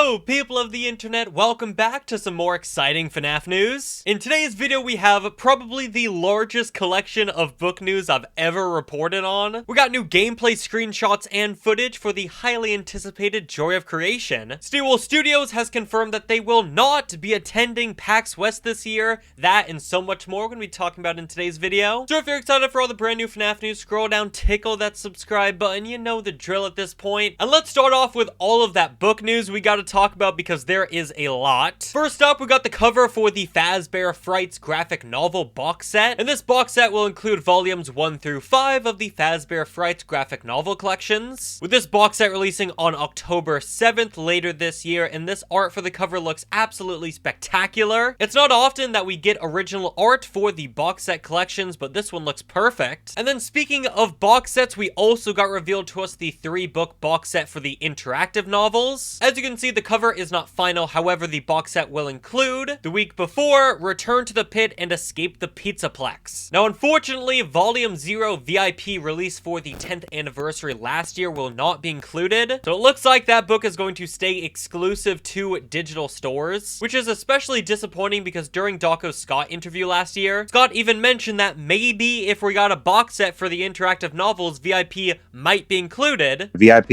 Hello, people of the internet, welcome back to some more exciting FNaF news. In today's video, we have probably the largest collection of book news I've ever reported on. We got new gameplay screenshots and footage for the highly anticipated Joy of Creation. Steel Studios has confirmed that they will not be attending PAX West this year. That and so much more we're going to be talking about in today's video. So if you're excited for all the brand new FNaF news, scroll down, tickle that subscribe button, you know the drill at this point. And let's start off with all of that book news we got to talk about because there is a lot. First up, we got the cover for the Fazbear Frights graphic novel box set, and this box set will include volumes 1 through 5 of the Fazbear Frights graphic novel collections, with this box set releasing on October 7th later this year, and this art for the cover looks absolutely spectacular. It's not often that we get original art for the box set collections, but this one looks perfect. And then speaking of box sets, we also got revealed to us the 3-book box set for the interactive novels. As you can see, the cover is not final, however the box set will include The Week Before, Return to the Pit, and Escape the Pizzaplex. Now unfortunately, Volume 0 VIP release for the 10th anniversary last year will not be included, so it looks like that book is going to stay exclusive to digital stores, which is especially disappointing because during Daco's Scott interview last year, Scott even mentioned that maybe if we got a box set for the interactive novels, VIP might be included. VIP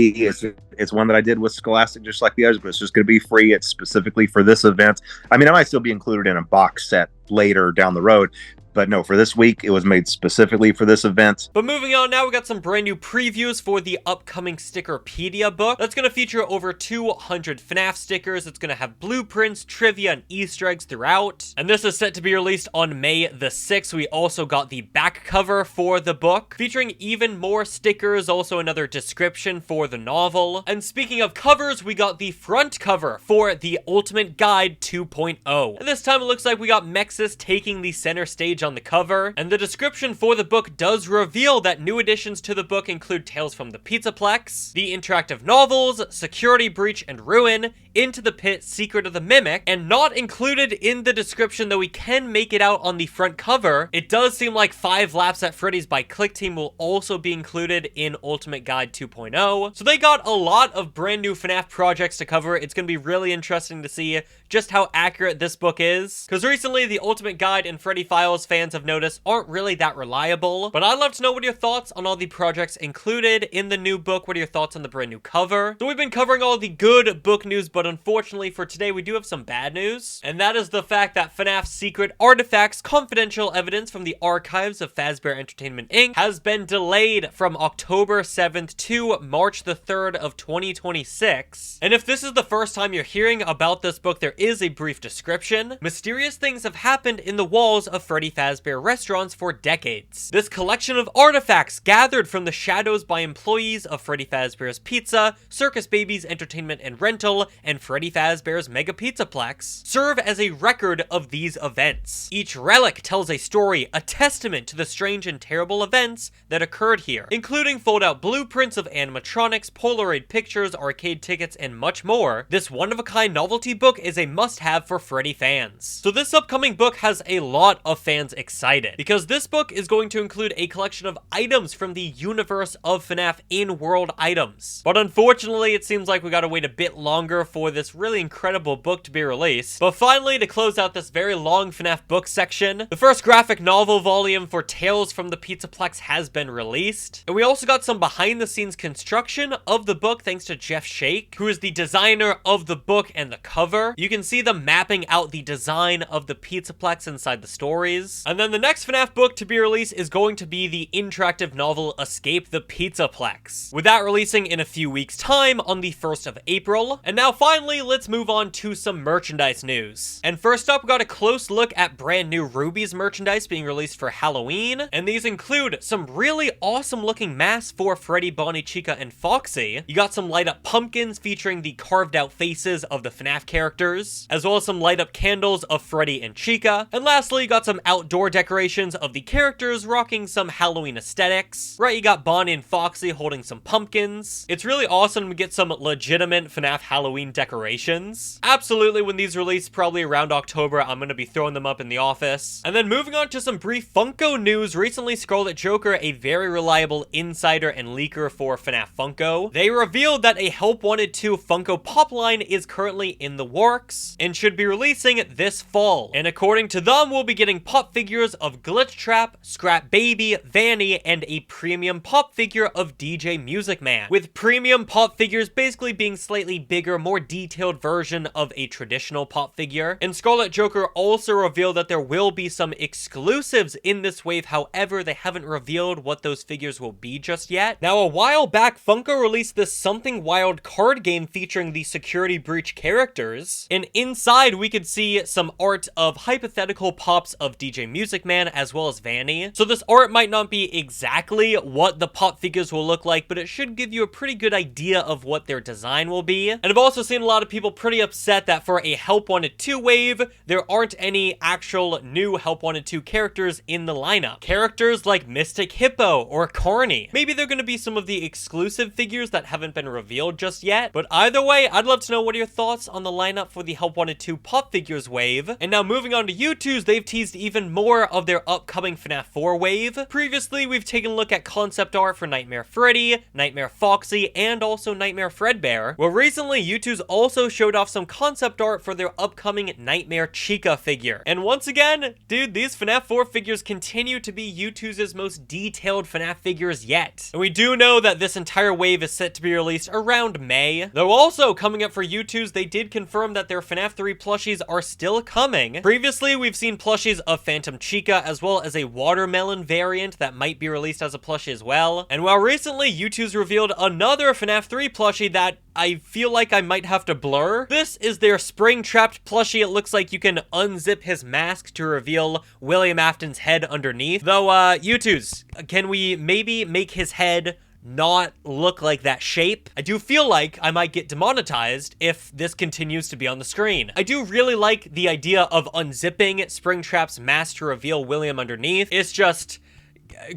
it's one that I did with Scholastic just like the others, but it's just going to be free. It's specifically for this event. I mean, I might still be included in a box set later down the road, but no, for this week, it was made specifically for this event. But moving on now, we got some brand new previews for the upcoming Stickerpedia book. That's going to feature over 200 FNaF stickers. It's going to have blueprints, trivia, and Easter eggs throughout. And this is set to be released on May the 6th. We also got the back cover for the book, featuring even more stickers, also another description for the novel. And speaking of covers, we got the front cover for the Ultimate Guide 2.0. And this time it looks like we got Mexis taking the center stage on the cover, and the description for the book does reveal that new additions to the book include Tales from the Pizzaplex, the interactive novels, Security Breach and Ruin, Into the Pit, Secret of the Mimic, and not included in the description, though we can make it out on the front cover. It does seem like 5 Laps at Freddy's by Click Team will also be included in Ultimate Guide 2.0. So they got a lot of brand new FNaF projects to cover. It's going to be really interesting to see just how accurate this book is, because recently the Ultimate Guide and Freddy Files fans have noticed aren't really that reliable. But I'd love to know what are your thoughts on all the projects included in the new book. What are your thoughts on the brand new cover? So we've been covering all the good book news, but unfortunately for today we do have some bad news, and that is the fact that FNAF's secret artifacts confidential evidence from the archives of Fazbear Entertainment Inc. has been delayed from October 7th to March the 3rd of 2026. And if this is the first time you're hearing about this book, there is a brief description. Mysterious things have happened in the walls of Freddy Fazbear restaurants for decades. This collection of artifacts gathered from the shadows by employees of Freddy Fazbear's Pizza, Circus Baby's Entertainment and Rental, and Freddy Fazbear's Mega Pizzaplex serve as a record of these events. Each relic tells a story, a testament to the strange and terrible events that occurred here, including fold-out blueprints of animatronics, Polaroid pictures, arcade tickets, and much more. This one-of-a-kind novelty book is a must-have for Freddy fans. So this upcoming book has a lot of fans excited, because this book is going to include a collection of items from the universe of FNaF in-world items. But unfortunately, it seems like we gotta wait a bit longer for this really incredible book to be released. But finally, to close out this very long FNaF book section, the first graphic novel volume for Tales from the Pizzaplex has been released. And we also got some behind-the-scenes construction of the book thanks to Jeff Shake, who is the designer of the book and the cover. You can see them mapping out the design of the Pizzaplex inside the stories. And then the next FNaF book to be released is going to be the interactive novel Escape the Pizzaplex, with that releasing in a few weeks' time on the 1st of April. And now finally, let's move on to some merchandise news. And first up, we got a close look at brand new Rubies merchandise being released for Halloween, and these include some really awesome looking masks for Freddy, Bonnie, Chica, and Foxy. You got some light up pumpkins featuring the carved out faces of the FNaF characters, as well as some light up candles of Freddy and Chica, Chica. And lastly, you got some outdoor decorations of the characters rocking some Halloween aesthetics. Right, you got Bonnie and Foxy holding some pumpkins. It's really awesome to get some legitimate FNaF Halloween decorations. Absolutely, when these release, probably around October, I'm gonna be throwing them up in the office. And then moving on to some brief Funko news, recently Scarlet Joker, a very reliable insider and leaker for FNaF Funko, they revealed that a Help Wanted 2 Funko Pop line is currently in the works and should be releasing this fall. And according to them, we'll be getting pop figures of Glitch Trap, Scrap Baby, Vanny, and a premium pop figure of DJ Music Man, with premium pop figures basically being slightly bigger, more detailed version of a traditional pop figure. And Scarlet Joker also revealed that there will be some exclusives in this wave, however, they haven't revealed what those figures will be just yet. Now, a while back, Funko released this Something Wild card game featuring the Security Breach characters, and inside we could see some art of hypothetical pops of DJ Music Man as well as Vanny. So this art might not be exactly what the pop figures will look like, but it should give you a pretty good idea of what their design will be. And I've also seen a lot of people pretty upset that for a Help Wanted 2 wave, there aren't any actual new Help Wanted 2 characters in the lineup. Characters like Mystic Hippo or Carney. Maybe they're going to be some of the exclusive figures that haven't been revealed just yet, but either way, I'd love to know what are your thoughts on the lineup for the Help Wanted 2 pop figures wave. And now moving on to YouTooz, they've teased even more of their upcoming FNaF 4 wave. Previously, we've taken a look at concept art for Nightmare Freddy, Nightmare Foxy, and also Nightmare Fredbear. Well, recently, YouTooz also showed off some concept art for their upcoming Nightmare Chica figure. And once again, dude, these FNaF 4 figures continue to be YouTooz's most detailed FNaF figures yet. And we do know that this entire wave is set to be released around May. Though also coming up for YouTooz, they did confirm that their FNaF 3 plushies are still coming. Previously, we've seen plushies of Phantom Chica as well as a watermelon variant that might be released as a plushie as well. And while recently YouTooz revealed another FNaF 3 plushie that I feel like I might have to blur. This is their spring-trapped plushie. It looks like you can unzip his mask to reveal William Afton's head underneath. Though, YouTooz, can we maybe make his head not look like that shape? I do feel like I might get demonetized if this continues to be on the screen. I do really like the idea of unzipping Springtrap's mask to reveal William underneath. It's just,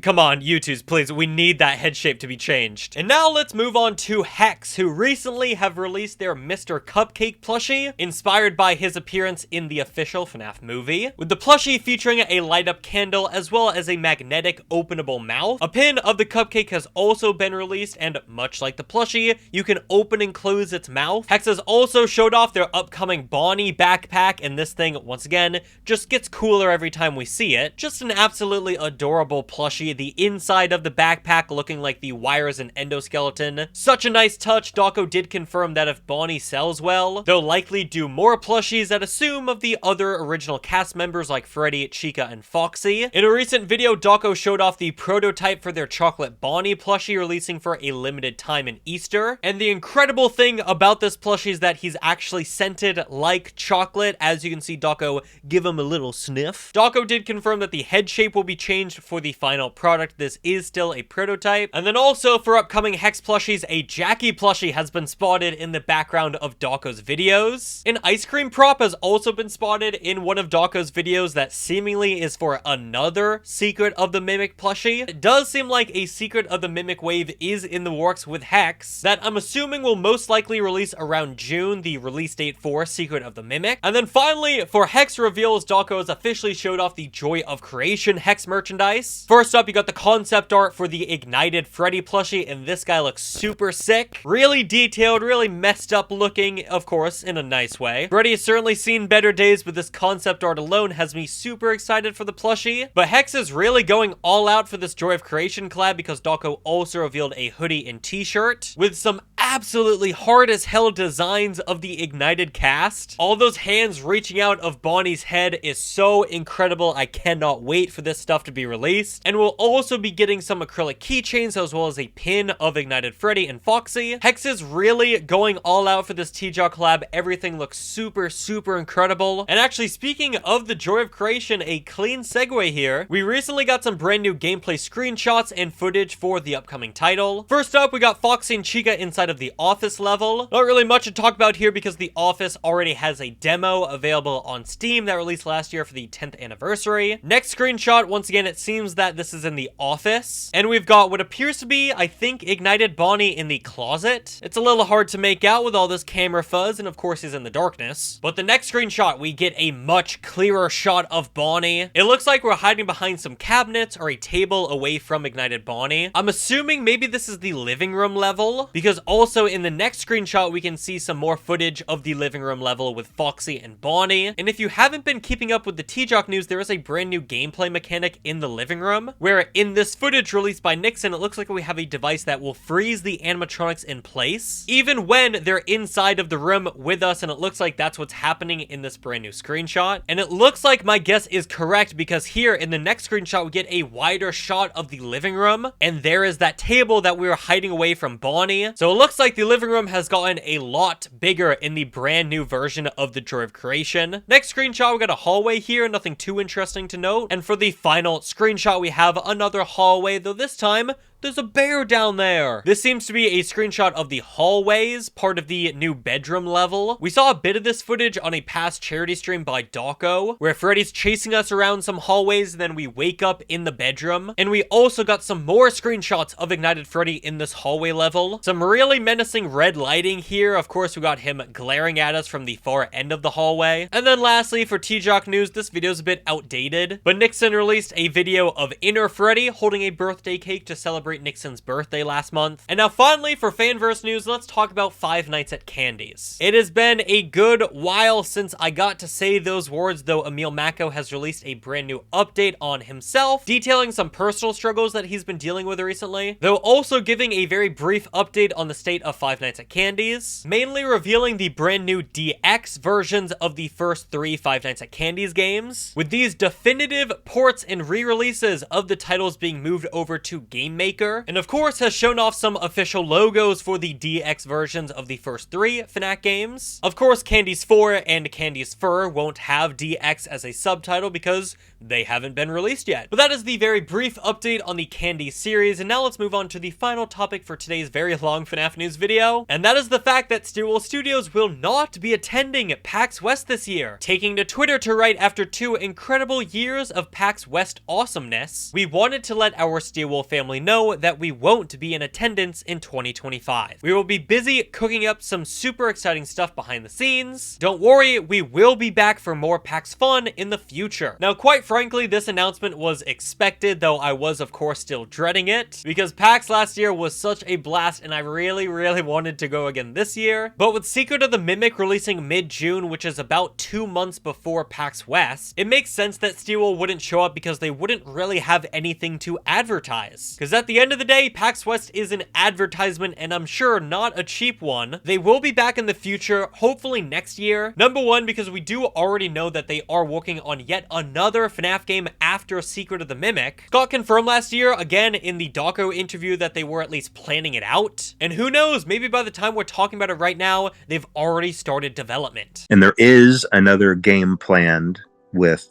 come on, YouTooz, please. We need that head shape to be changed. And now let's move on to Hex, who recently have released their Mr. Cupcake plushie, inspired by his appearance in the official FNaF movie, with the plushie featuring a light-up candle as well as a magnetic openable mouth. A pin of the cupcake has also been released, and much like the plushie, you can open and close its mouth. Hex has also showed off their upcoming Bonnie backpack, and this thing, once again, just gets cooler every time we see it. Just an absolutely adorable plushie. The inside of the backpack looking like the wires and endoskeleton. Such a nice touch. Dawko did confirm that if Bonnie sells well, they'll likely do more plushies that assume of the other original cast members like Freddy, Chica, and Foxy. In a recent video, Dawko showed off the prototype for their chocolate Bonnie plushie releasing for a limited time in Easter. And the incredible thing about this plushie is that he's actually scented like chocolate. As you can see, Dawko give him a little sniff. Dawko did confirm that the head shape will be changed for the final product. This is still a prototype. And then also for upcoming Hex plushies, a Jackie plushie has been spotted in the background of Dawko's videos. An ice cream prop has also been spotted in one of Dawko's videos that seemingly is for another Secret of the Mimic plushie. It does seem like a Secret of the Mimic wave is in the works with Hex that I'm assuming will most likely release around June, the release date for Secret of the Mimic. And then finally, for Hex reveals, Dawko has officially showed off the Joy of Creation Hex merchandise. First up, you got the concept art for the Ignited Freddy plushie, and this guy looks super sick. Really detailed, really messed up looking, of course, in a nice way. Freddy has certainly seen better days, but this concept art alone has me super excited for the plushie. But Hex is really going all out for this Joy of Creation collab because Dawko also revealed a hoodie and t-shirt with some absolutely hard as hell designs of the Ignited cast. All those hands reaching out of Bonnie's head is so incredible. I cannot wait for this stuff to be released. And we'll also be getting some acrylic keychains as well as a pin of Ignited Freddy and Foxy. Hex is really going all out for this TJoC collab. Everything looks super, super incredible. And actually, speaking of the Joy of Creation, a clean segue here. We recently got some brand new gameplay screenshots and footage for the upcoming title. First up, we got Foxy and Chica inside of of the Office level. Not really much to talk about here because the Office already has a demo available on Steam that released last year for the 10th anniversary. Next screenshot, once again, it seems that this is in the Office. And we've got what appears to be, I think, Ignited Bonnie in the closet. It's a little hard to make out with all this camera fuzz, and of course he's in the darkness. But the next screenshot, we get a much clearer shot of Bonnie. It looks like we're hiding behind some cabinets or a table away from Ignited Bonnie. I'm assuming maybe this is the living room level, because also in the next screenshot, we can see some more footage of the living room level with Foxy and Bonnie. And if you haven't been keeping up with the TJoC news, there is a brand new gameplay mechanic in the living room, where in this footage released by Nixon, it looks like we have a device that will freeze the animatronics in place, even when they're inside of the room with us, and it looks like that's what's happening in this brand new screenshot. And it looks like my guess is correct, because here in the next screenshot, we get a wider shot of the living room, and there is that table that we were hiding away from Bonnie. So it looks like the living room has gotten a lot bigger in the brand new version of the Joy of Creation. Next screenshot, we got a hallway here, nothing too interesting to note. And for the final screenshot, we have another hallway, though this time there's a bear down there. This seems to be a screenshot of the hallways, part of the new bedroom level. We saw a bit of this footage on a past charity stream by Dawko, where Freddy's chasing us around some hallways, and then we wake up in the bedroom. And we also got some more screenshots of Ignited Freddy in this hallway level. Some really menacing red lighting here. Of course, we got him glaring at us from the far end of the hallway. And then lastly, for TJoC news, this video's a bit outdated, but Nixon released a video of Inner Freddy holding a birthday cake to celebrate Nixon's birthday last month. And now finally, for Fanverse news, let's talk about Five Nights at Candy's. It has been a good while since I got to say those words, though Emil Mako has released a brand new update on himself, detailing some personal struggles that he's been dealing with recently, though also giving a very brief update on the state of Five Nights at Candy's, mainly revealing the brand new DX versions of the first 3 Five Nights at Candy's games, with these definitive ports and re-releases of the titles being moved over to Game Maker. And of course has shown off some official logos for the DX versions of the first 3 FNaF games. Of course, Candy's 4 and Candy's Fur won't have DX as a subtitle because they haven't been released yet. But that is the very brief update on the Candy series, and now let's move on to the final topic for today's very long FNaF news video, and that is the fact that Stillwell Studios will not be attending PAX West this year, taking to Twitter to write, after 2 incredible years of PAX West awesomeness, we wanted to let our Stillwell family know that we won't be in attendance in 2025. We will be busy cooking up some super exciting stuff behind the scenes. Don't worry, we will be back for more PAX fun in the future. Now, quite frankly, this announcement was expected, though I was of course still dreading it, because PAX last year was such a blast and I really wanted to go again this year. But with Secret of the Mimic releasing mid-June, which is about 2 months before PAX West, it makes sense that Stillwell wouldn't show up because they wouldn't really have anything to advertise. Because at the end of the day, PAX West is an advertisement, and I'm sure not a cheap one. They will be back in the future, hopefully next year. Number one, because we do already know that they are working on yet another FNaF game after Secret of the Mimic. Got confirmed last year, again in the Dawko interview, that they were at least planning it out. And who knows, maybe by the time we're talking about it right now, they've already started development. And there is another game planned with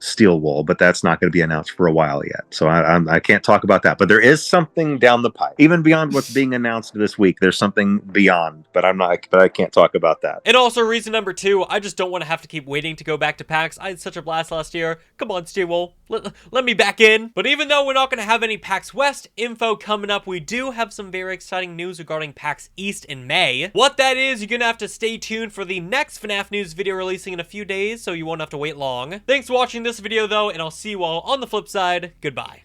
Stillwell, but that's not going to be announced for a while yet. So I can't talk about that. But there is something down the pipe, even beyond what's being announced this week. There's something beyond, but I can't talk about that. And also, reason number 2, I just don't want to have to keep waiting to go back to PAX. I had such a blast last year. Come on, Stillwell, let me back in. But even though we're not going to have any PAX West info coming up, we do have some very exciting news regarding PAX East in May. What that is, you're going to have to stay tuned for the next FNaF news video releasing in a few days, so you won't have to wait long. Thanks for watching this video though, and I'll see you all on the flip side. Goodbye.